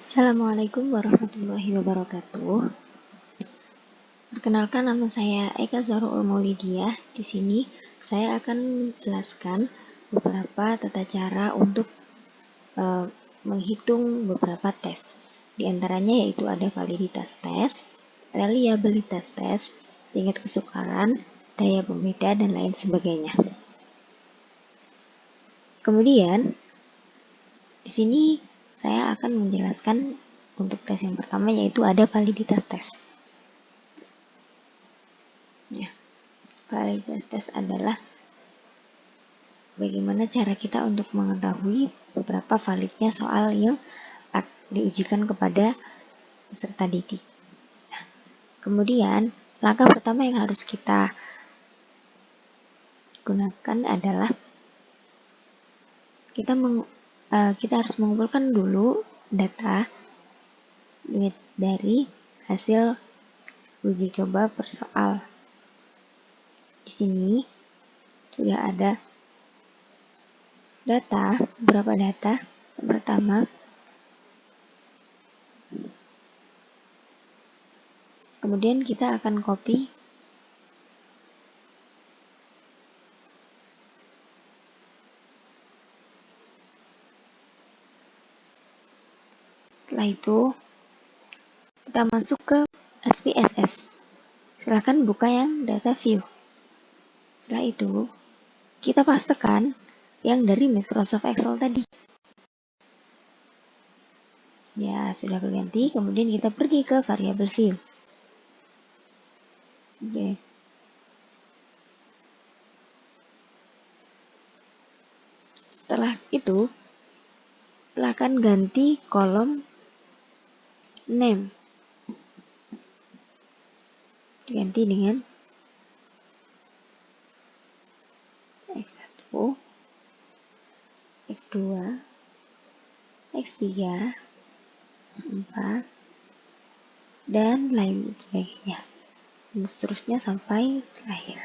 Assalamualaikum warahmatullahi wabarakatuh. Perkenalkan, nama saya Eka Zarul Maulidiah. Di sini saya akan menjelaskan beberapa tata cara untuk menghitung beberapa tes. Di antaranya yaitu ada validitas tes, reliabilitas tes, tingkat kesukaran, daya pembeda, dan lain sebagainya. Kemudian di sini saya akan menjelaskan untuk tes yang pertama, yaitu ada validitas tes. Ya, validitas tes adalah bagaimana cara kita untuk mengetahui beberapa validnya soal yang diujikan kepada peserta didik. Nah, kemudian langkah pertama yang harus kita gunakan adalah kita harus mengumpulkan dulu data dari hasil uji coba per soal. Di sini sudah ada beberapa data. Yang pertama, kemudian kita akan copy setelah itu kita masuk ke SPSS. Silahkan buka yang data view. Setelah itu kita pastekan yang dari Microsoft Excel tadi. Ya, sudah berganti. Kemudian kita pergi ke variable view. Oke. Setelah itu, silahkan ganti kolom name. Ganti dengan X1, X2, X3, X4, dan lain sebagainya. Dan seterusnya sampai terakhir.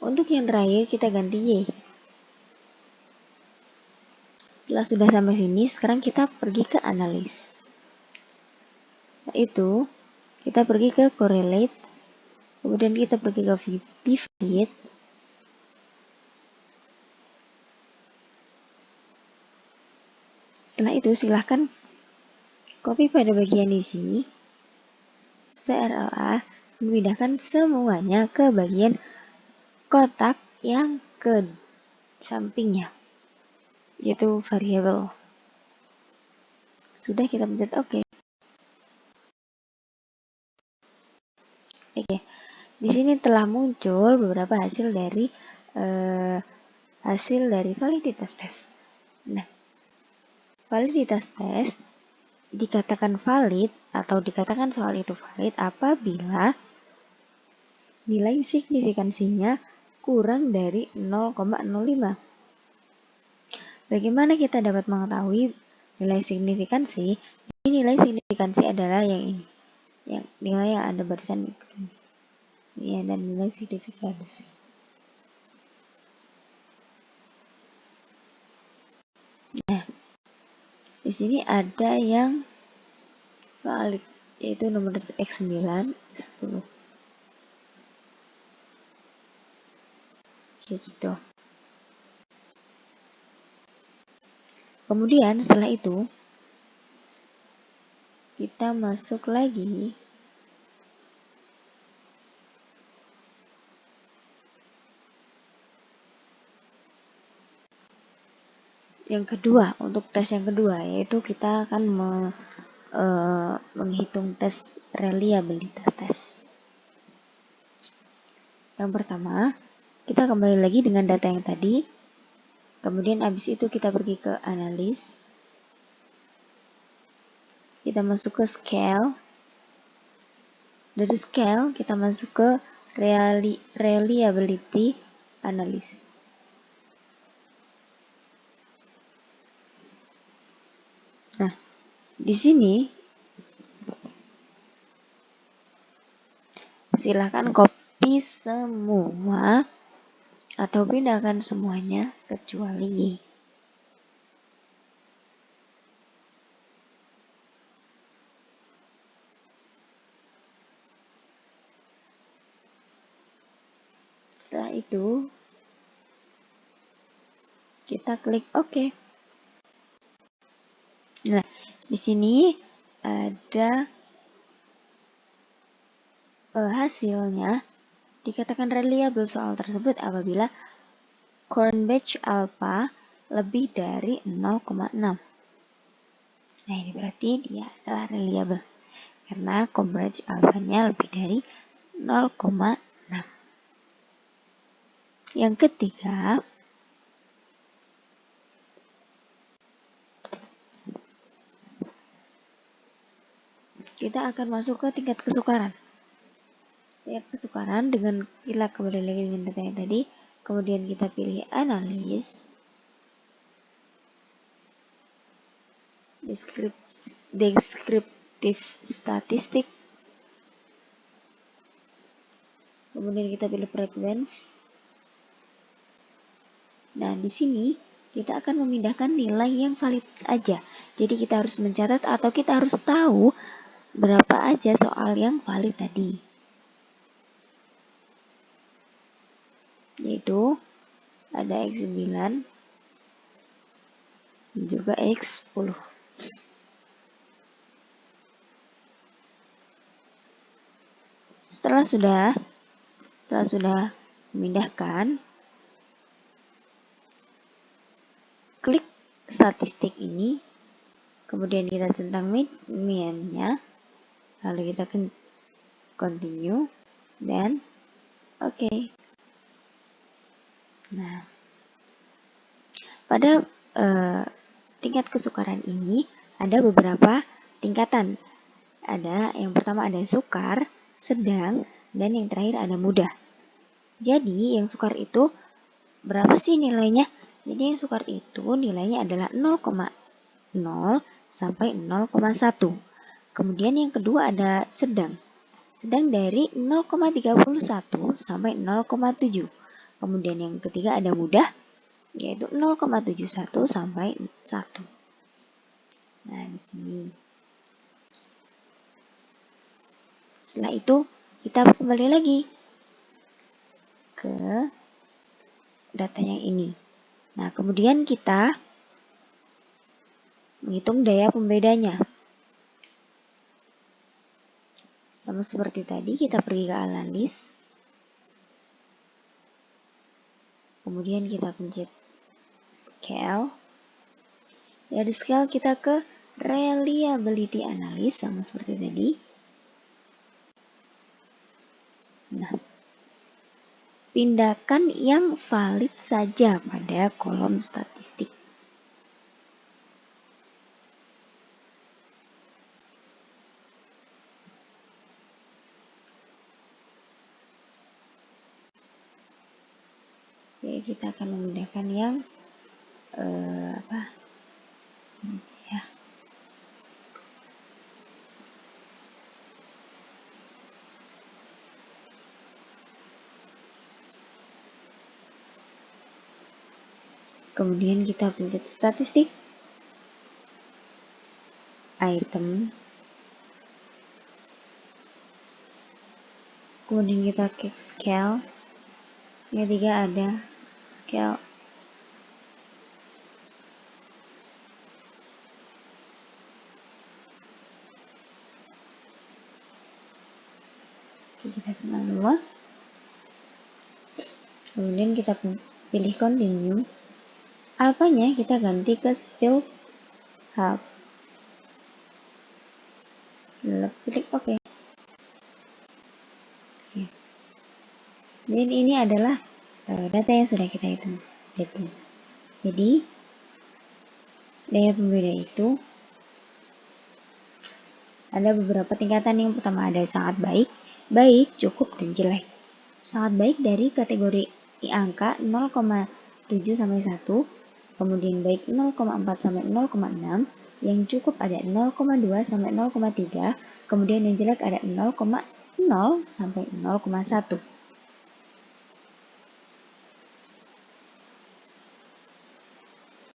Untuk yang terakhir kita ganti Y. Setelah sudah sampai sini, sekarang kita pergi ke analis. Yaitu kita pergi ke correlate, kemudian kita pergi ke pivot. Setelah itu silahkan copy pada bagian di sini, CTRL-A, memindahkan semuanya ke bagian kotak yang ke sampingnya, yaitu variable. Sudah, kita pencet OK. Oke, di sini telah muncul beberapa hasil dari validitas tes. Nah, validitas tes dikatakan valid atau dikatakan soal itu valid apabila nilai signifikansinya kurang dari 0,05. Bagaimana kita dapat mengetahui nilai signifikansi? Jadi nilai signifikansi adalah yang ini, yang nilai yang ada barisan ini, ya, dan nilai signifikansi. Nah, di sini ada yang valid, yaitu nomor X9, 10. Kayak gitu. Kemudian setelah itu kita masuk lagi yang kedua. Untuk tes yang kedua, yaitu kita akan menghitung tes reliabilitas tes. Yang pertama, kita kembali lagi dengan data yang tadi. Kemudian habis itu kita pergi ke analis. Kita masuk ke scale. Dari scale kita masuk ke reliability analysis. Nah, di sini silahkan copy semua atau pindahkan semuanya kecuali Y. Setelah itu, kita klik OK. Nah, di sini ada hasilnya. Dikatakan reliable soal tersebut apabila Cornbatch alpha lebih dari 0,6. Nah, ini berarti dia adalah reliable karena Cornbatch alpha-nya lebih dari 0,6. Yang ketiga, kita akan masuk ke tingkat kesukaran. Tingkat kesukaran dengan kita kembali lagi dengan data yang tadi, kemudian kita pilih analis, deskriptif statistik, kemudian kita pilih frequency. Nah, di sini kita akan memindahkan nilai yang valid aja. Jadi kita harus mencatat atau kita harus tahu berapa aja soal yang valid tadi. Yaitu ada X9 dan juga X10. Setelah sudah memindahkan, klik statistik ini, kemudian kita centang median-nya, lalu kita continue dan OK. Nah, pada tingkat kesukaran ini ada beberapa tingkatan. Yang pertama ada sukar, sedang, dan yang terakhir ada mudah. Jadi yang sukar itu berapa sih nilainya? Jadi yang sukar itu nilainya adalah 0,0 sampai 0,1. Kemudian yang kedua ada sedang. Sedang dari 0,31 sampai 0,7. Kemudian yang ketiga ada mudah, yaitu 0,71 sampai 1. Nah, di sini. Setelah itu, kita kembali lagi ke data yang ini. Nah, kemudian kita menghitung daya pembedanya. Sama seperti tadi, kita pergi ke analis. Kemudian kita pencet scale. Dari scale kita ke reliability analysis, sama seperti tadi. Nah, pindahkan yang valid saja pada kolom statistik. Oke, kita akan memindahkan yang ya. Kemudian kita pencet statistik, item, kemudian kita klik scale. Yang ketiga ada scale. Oke, kita senang dulu. Kemudian kita pilih continue. Alfanya kita ganti ke split half. Lalu klik OK. Dan ini adalah data yang sudah kita hitung. Jadi daya pembeda itu ada beberapa tingkatan. Yang pertama ada sangat baik, baik, cukup, dan jelek. Sangat baik dari kategori angka 0,7 sampai 1, kemudian baik 0,4 sampai 0,6, yang cukup ada 0,2 sampai 0,3, kemudian yang jelek ada 0,1 0 sampai 0,1.